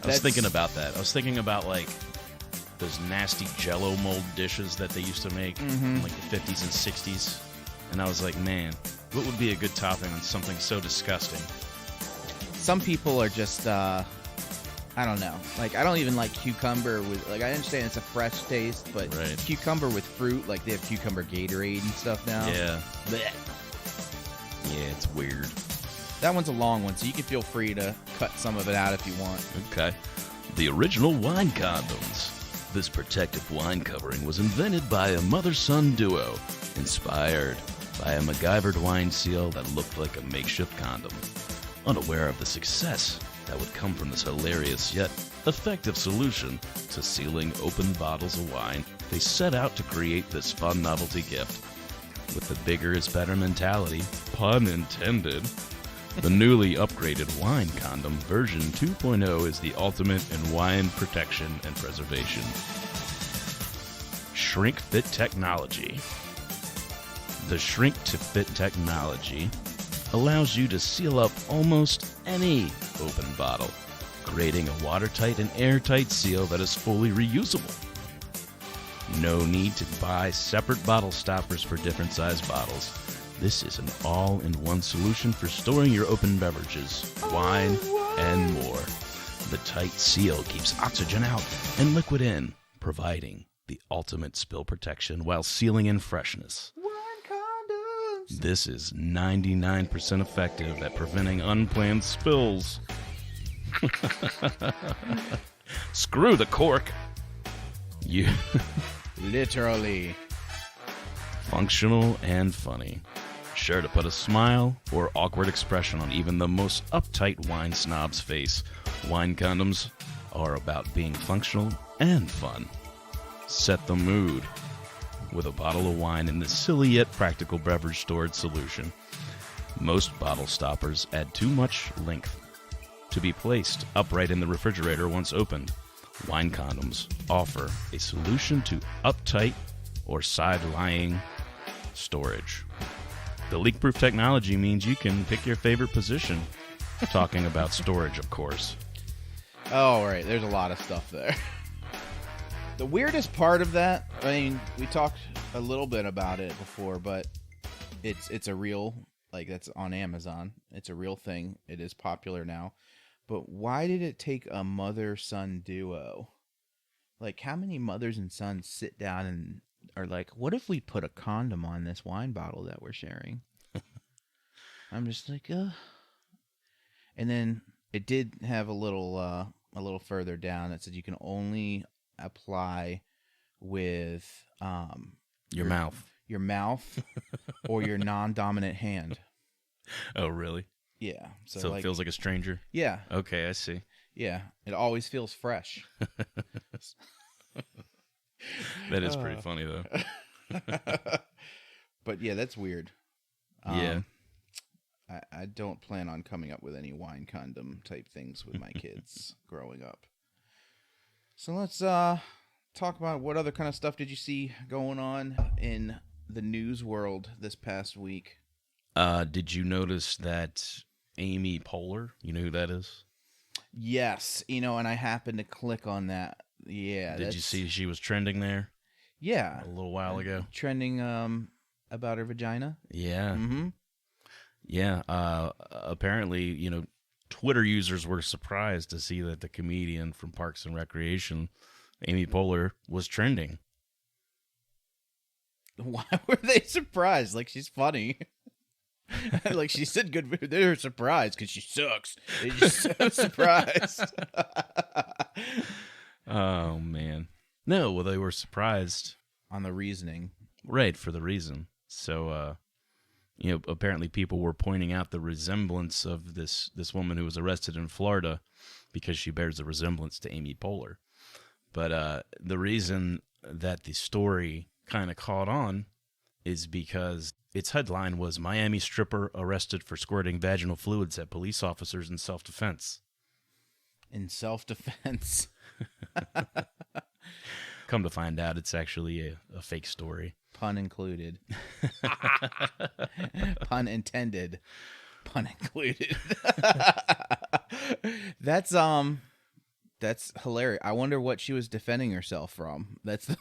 I was thinking about that. I was thinking about like those nasty Jello mold dishes that they used to make in like the 50s and 60s, and I was like, man, what would be a good topping on something so disgusting? Some people are just, I don't know. Like, I don't even like cucumber with, like, I understand it's a fresh taste, but Right. cucumber with fruit, like they have cucumber Gatorade and stuff now. Yeah, Blech. yeah, it's weird. That one's a long one, so you can feel free to cut some of it out if you want. Okay, the original wine condoms. This protective wine covering was invented by a mother-son duo, inspired by a MacGyvered wine seal that looked like a makeshift condom. Unaware of the success that would come from this hilarious yet effective solution to sealing open bottles of wine, they set out to create this fun novelty gift. With the bigger is better mentality, pun intended, the newly upgraded wine condom version 2.0 is the ultimate in wine protection and preservation. Shrink Fit Technology. The Shrink to Fit technology allows you to seal up almost any open bottle, creating a watertight and airtight seal that is fully reusable. No need to buy separate bottle stoppers for different size bottles. This is an all-in-one solution for storing your open beverages, wine, and more. The tight seal keeps oxygen out and liquid in, providing the ultimate spill protection while sealing in freshness. This is 99% effective at preventing unplanned spills. Screw the cork. You Literally. Functional and funny. Sure to put a smile or awkward expression on even the most uptight wine snob's face. Wine condoms are about being functional and fun. Set the mood with a bottle of wine in this silly yet practical beverage storage solution. Most bottle stoppers add too much length to be placed upright in the refrigerator once opened. Wine condoms offer a solution to uptight or side-lying storage. The leak-proof technology means you can pick your favorite position. Talking about storage, of course. Oh, right. There's a lot of stuff there. The weirdest part of that, I mean, we talked a little bit about it before, but it's a real, like, that's on Amazon. It's a real thing. It is popular now. But why did it take a mother-son duo? Like, how many mothers and sons sit down and are like, what if we put a condom on this wine bottle that we're sharing? I'm just like, And then it did have a little further down that said you can only apply with your mouth or your non-dominant hand. Oh, really? Yeah. So it feels like a stranger? Yeah. Okay, I see. Yeah. It always feels fresh. That is pretty funny, though. But yeah, that's weird. Yeah. I don't plan on coming up with any wine condom type things with my kids growing up. So let's talk about what other kind of stuff did you see going on in the news world this past week? Did you notice that Amy Poehler, you know who that is? Yes, and I happened to click on that. Yeah. Did you see she was trending there? Yeah. A little while ago. Trending about her vagina? Yeah. Mm-hmm. Yeah. Apparently, Twitter users were surprised to see that the comedian from Parks and Recreation, Amy Poehler, was trending. Why were they surprised? Like, she's funny. Like, she said good. They were surprised because she sucks. They're just so surprised. Oh, man. No, well, they were surprised. On the reasoning. Right, for the reason. So, apparently people were pointing out the resemblance of this woman who was arrested in Florida because she bears a resemblance to Amy Poehler. But the reason that the story kind of caught on is because its headline was Miami stripper arrested for squirting vaginal fluids at police officers in self-defense. In self-defense. Come to find out, it's actually a fake story. Pun included. Pun intended. Pun included. That's hilarious. I wonder what she was defending herself from. That's the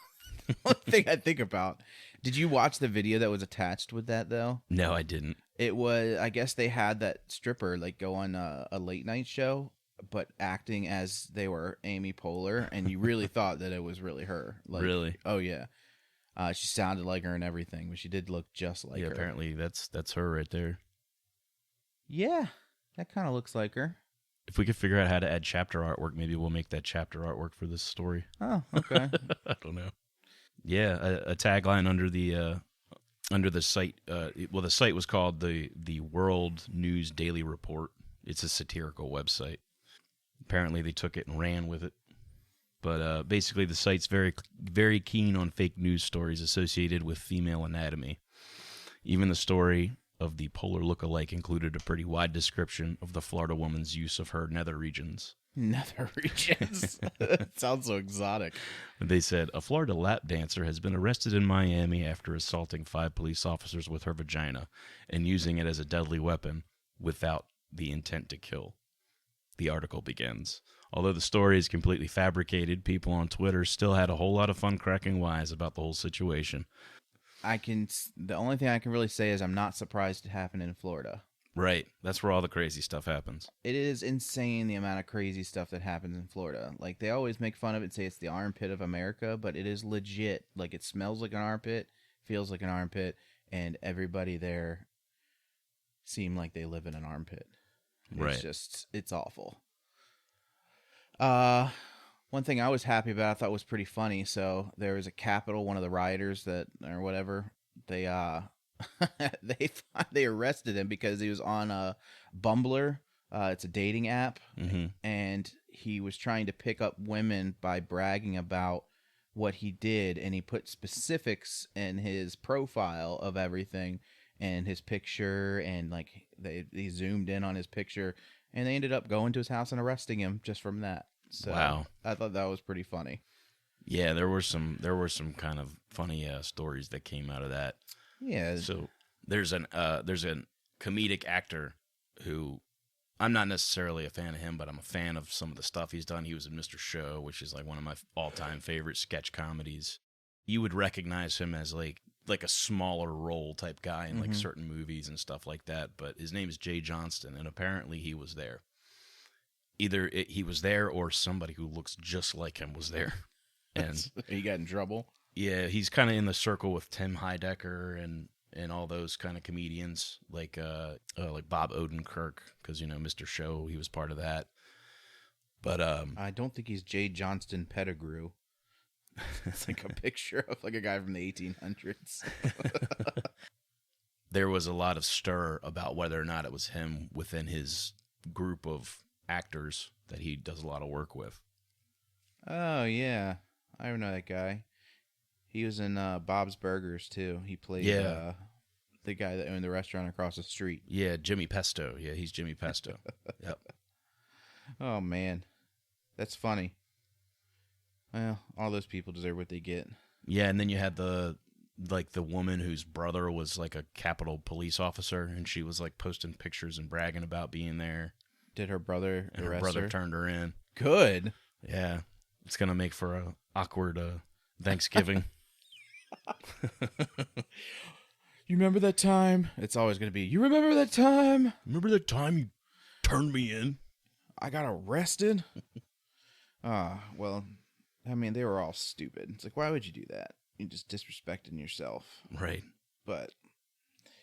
one thing I think about. Did you watch the video that was attached with that, though? No, I didn't. It was, I guess they had that stripper go on a late night show, but acting as they were Amy Poehler, and you really thought that it was really her. Really? Oh, yeah. She sounded like her and everything, but she did look just like her. Apparently that's her right there. Yeah, that kind of looks like her. If we could figure out how to add chapter artwork, maybe we'll make that chapter artwork for this story. Oh, okay. I don't know. Yeah, a tagline under the site. Well, the site was called the World News Daily Report. It's a satirical website. Apparently, they took it and ran with it. But basically, the site's very, very keen on fake news stories associated with female anatomy. Even the story of the polar look-alike included a pretty wide description of the Florida woman's use of her nether regions. Nether regions? Sounds so exotic. They said, a Florida lap dancer has been arrested in Miami after assaulting 5 police officers with her vagina and using it as a deadly weapon without the intent to kill. The article begins. Although the story is completely fabricated, people on Twitter still had a whole lot of fun cracking wise about the whole situation. The only thing I can really say is I'm not surprised it happened in Florida. Right. That's where all the crazy stuff happens. It is insane the amount of crazy stuff that happens in Florida. Like, they always make fun of it and say it's the armpit of America, but it is legit. Like, it smells like an armpit, feels like an armpit, and everybody there seem like they live in an armpit. Right. It's awful. One thing I was happy about, I thought was pretty funny. So there was a Capitol, one of the rioters or whatever, they they arrested him because he was on Bumbler. It's a dating app, and he was trying to pick up women by bragging about what he did, and he put specifics in his profile of everything and his picture, and like they zoomed in on his picture, and they ended up going to his house and arresting him just from that. So wow. I thought that was pretty funny. Yeah, there were some kind of funny stories that came out of that. Yeah. So there's a comedic actor who I'm not necessarily a fan of him, but I'm a fan of some of the stuff he's done. He was in Mr. Show, which is like one of my all-time favorite sketch comedies. You would recognize him as like a smaller role type guy in like certain movies and stuff like that. But his name is Jay Johnston, and apparently he was there. Either he was there or somebody who looks just like him was there. And he got in trouble. Yeah, he's kind of in the circle with Tim Heidecker and all those kind of comedians, like Bob Odenkirk, because Mr. Show, he was part of that. But I don't think he's Jay Johnston Pettigrew. It's like a picture of like a guy from the 1800s. There was a lot of stir about whether or not it was him within his group of actors that he does a lot of work with. Oh yeah, I know that guy. He was in Bob's Burgers too. He played the guy that owned the restaurant across the street. Yeah, Jimmy Pesto. Yeah, he's Jimmy Pesto. Yep. Oh man, that's funny. Well, all those people deserve what they get. Yeah, and then you had the woman whose brother was like a Capitol police officer, and she was like posting pictures and bragging about being there. Did her brother and arrest her brother her? Turned her in. Good. Yeah, it's gonna make for a awkward Thanksgiving. You remember that time? It's always gonna be. You remember that time? Remember that time you turned me in? I got arrested. Well, I mean, they were all stupid. It's like, why would you do that? You're just disrespecting yourself. Right. But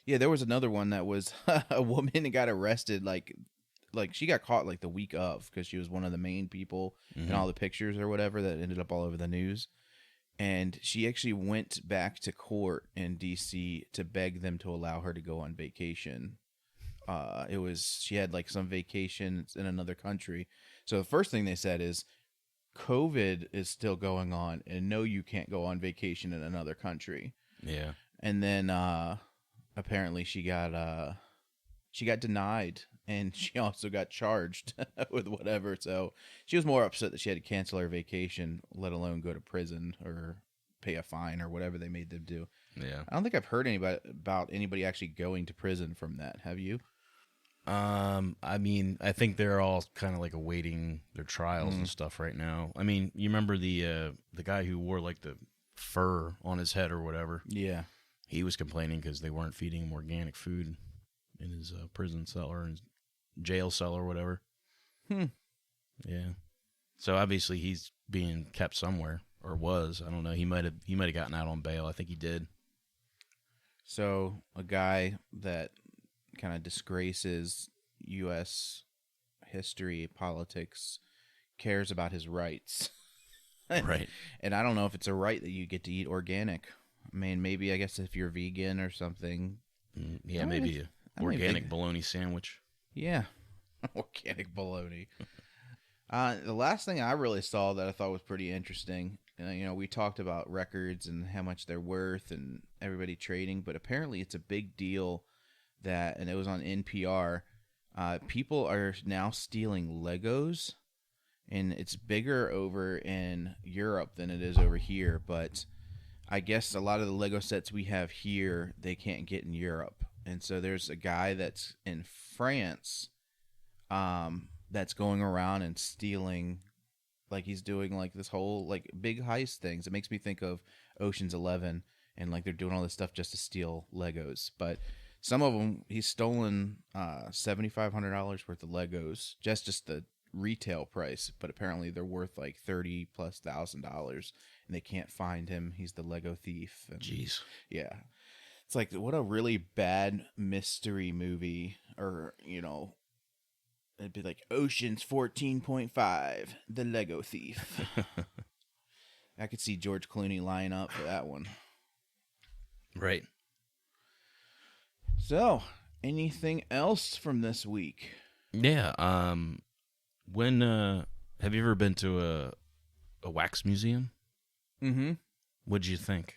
yeah, there was another one that was a woman that got arrested. Like she got caught like the week of because she was one of the main people in all the pictures or whatever that ended up all over the news. And she actually went back to court in D.C. to beg them to allow her to go on vacation. She had like some vacation in another country. So the first thing they said is COVID is still going on and no, you can't go on vacation in another country. Yeah. And then apparently she got denied, and she also got charged with whatever. So she was more upset that she had to cancel her vacation, let alone go to prison or pay a fine or whatever they made them do. Yeah. I don't think I've heard about anybody actually going to prison from that. Have you? I mean, I think they're all kind of like awaiting their trials and stuff right now. I mean, you remember the guy who wore like the fur on his head or whatever? Yeah. He was complaining because they weren't feeding him organic food in his prison cell or his jail cell or whatever. Yeah. So obviously he's being kept somewhere, or was. I don't know. He might have gotten out on bail. I think he did. So a guy that kind of disgraces U.S. history, politics, cares about his rights. Right. And I don't know if it's a right that you get to eat organic. I mean, maybe I guess if you're vegan or something. Yeah, maybe an organic bologna sandwich. Yeah, organic bologna. The last thing I really saw that I thought was pretty interesting, we talked about records and how much they're worth and everybody trading, but apparently it's a big deal and it was on NPR, people are now stealing Legos, and it's bigger over in Europe than it is over here, but I guess a lot of the Lego sets we have here, they can't get in Europe. And so there's a guy that's in France that's going around and stealing, like he's doing like this whole like big heist things. It makes me think of Ocean's 11, and like they're doing all this stuff just to steal Legos. But some of them, he's stolen $7,500 worth of Legos, just the retail price, but apparently they're worth like $30,000+, and they can't find him. He's the Lego thief. And, jeez. Yeah. It's like, what a really bad mystery movie, or, it'd be like Ocean's 14.5, The Lego Thief. I could see George Clooney line up for that one. Right. So, anything else from this week? Yeah. When have you ever been to a wax museum? Mm-hmm. What'd you think?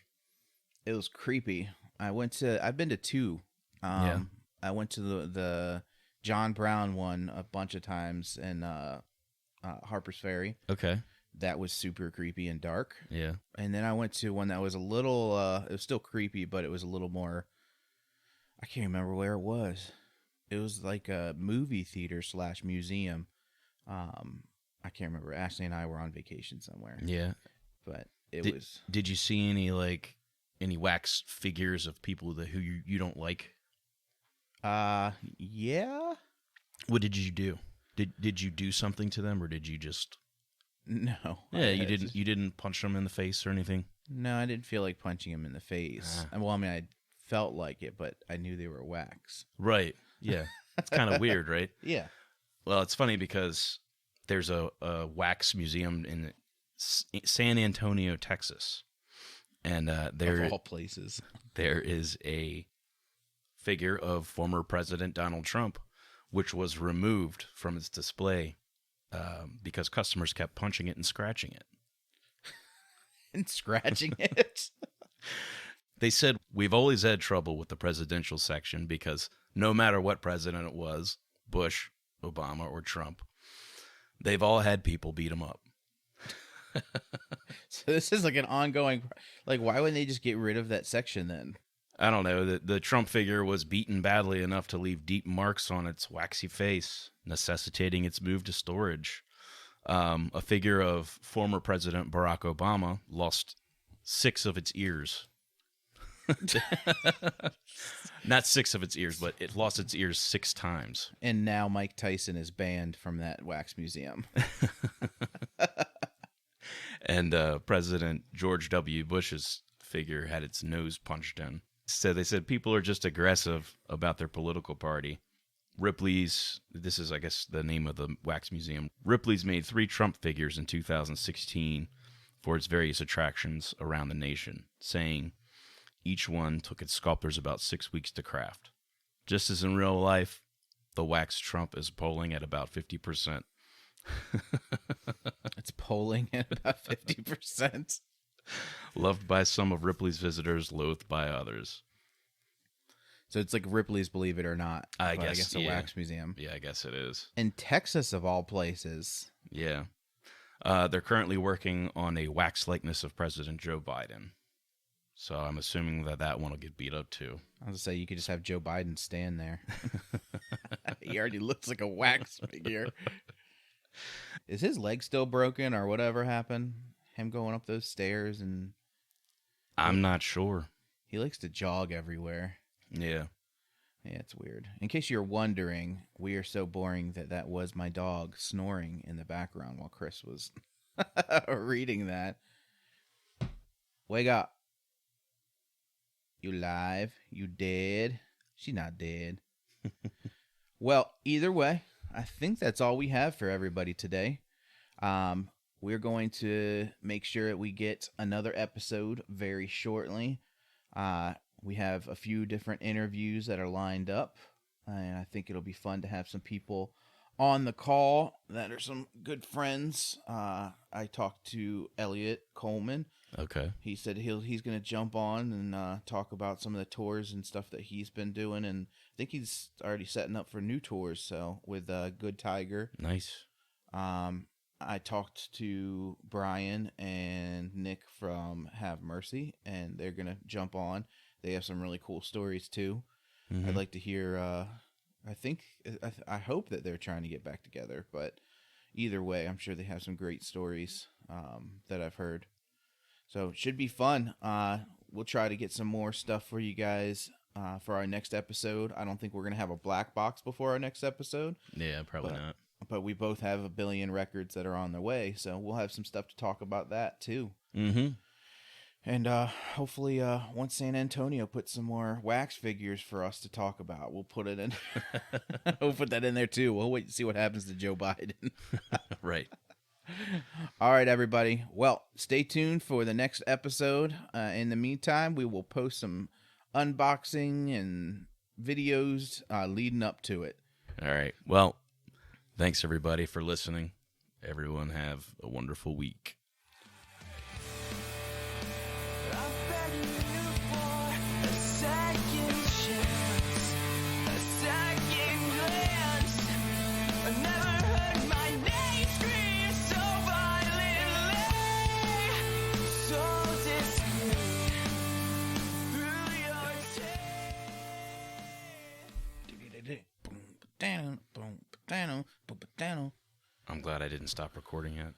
It was creepy. I've been to two. Yeah. I went to the John Brown one a bunch of times in Harper's Ferry. Okay. That was super creepy and dark. Yeah. And then I went to one that was a little, it was still creepy, but it was a little more, I can't remember where it was. It was like a movie theater / museum. I can't remember. Ashley and I were on vacation somewhere. Yeah. But Did you see any wax figures of people who you don't like? Yeah. What did you do? Did you do something to them, or did you just? No. Yeah, you didn't punch them in the face or anything? No, I didn't feel like punching him in the face. Well, I mean, I felt like it, but I knew they were wax. Right. Yeah. That's kind of weird, right? Yeah. Well, it's funny because there's a wax museum in San Antonio, Texas. And there, of all places, there is a figure of former President Donald Trump, which was removed from its display because customers kept punching it and scratching it. And scratching it? They said, we've always had trouble with the presidential section because no matter what president it was, Bush, Obama, or Trump, they've all had people beat them up. So this is like an ongoing, like, why wouldn't they just get rid of that section then? I don't know. The Trump figure was beaten badly enough to leave deep marks on its waxy face, necessitating its move to storage. A figure of former President Barack Obama lost 6 of its ears. Not 6 of its ears, but it lost its ears 6 times. And now Mike Tyson is banned from that wax museum. And President George W. Bush's figure had its nose punched in. So they said people are just aggressive about their political party. Ripley's, this is, I guess, the name of the wax museum. Ripley's made 3 Trump figures in 2016 for its various attractions around the nation, saying each one took its sculptors about 6 weeks to craft. Just as in real life, the wax Trump is polling at about 50%. It's polling at about 50%. Loved by some of Ripley's visitors, loathed by others. So it's like Ripley's Believe It or Not. I guess a yeah. wax museum. Yeah, I guess it is. In Texas, of all places. Yeah. They're currently working on a wax likeness of President Joe Biden. So I'm assuming that one will get beat up too. I was going to say, you could just have Joe Biden stand there. He already looks like a wax figure. Is his leg still broken or whatever happened? Him going up those stairs and... I'm not sure. He likes to jog everywhere. Yeah. Yeah, it's weird. In case you're wondering, we are so boring that was my dog snoring in the background while Chris was reading that. Wake up. You live? You dead? She not dead. Well, either way, I think that's all we have for everybody today. We're going to make sure that we get another episode very shortly. We have a few different interviews that are lined up, and I think it'll be fun to have some people on the call that are some good friends. I talked to Elliot Coleman. Okay. He said he's going to jump on and talk about some of the tours and stuff that he's been doing, and I think he's already setting up for new tours. So with Good Tiger. Nice. I talked to Brian and Nick from Have Mercy, and they're going to jump on. They have some really cool stories, too. Mm-hmm. I'd like to hear, I hope that they're trying to get back together, but either way, I'm sure they have some great stories that I've heard. So it should be fun. We'll try to get some more stuff for you guys for our next episode. I don't think we're going to have a black box before our next episode. Yeah, probably not. But we both have a billion records that are on their way, so we'll have some stuff to talk about that too. Mm-hmm. And hopefully, once San Antonio puts some more wax figures for us to talk about, we'll put it in. We'll put that in there too. We'll wait and see what happens to Joe Biden. Right. All right, everybody. Well, stay tuned for the next episode. In the meantime, we will post some unboxing and videos leading up to it. All right. Well, thanks everybody for listening. Everyone have a wonderful week. I'm glad I didn't stop recording yet.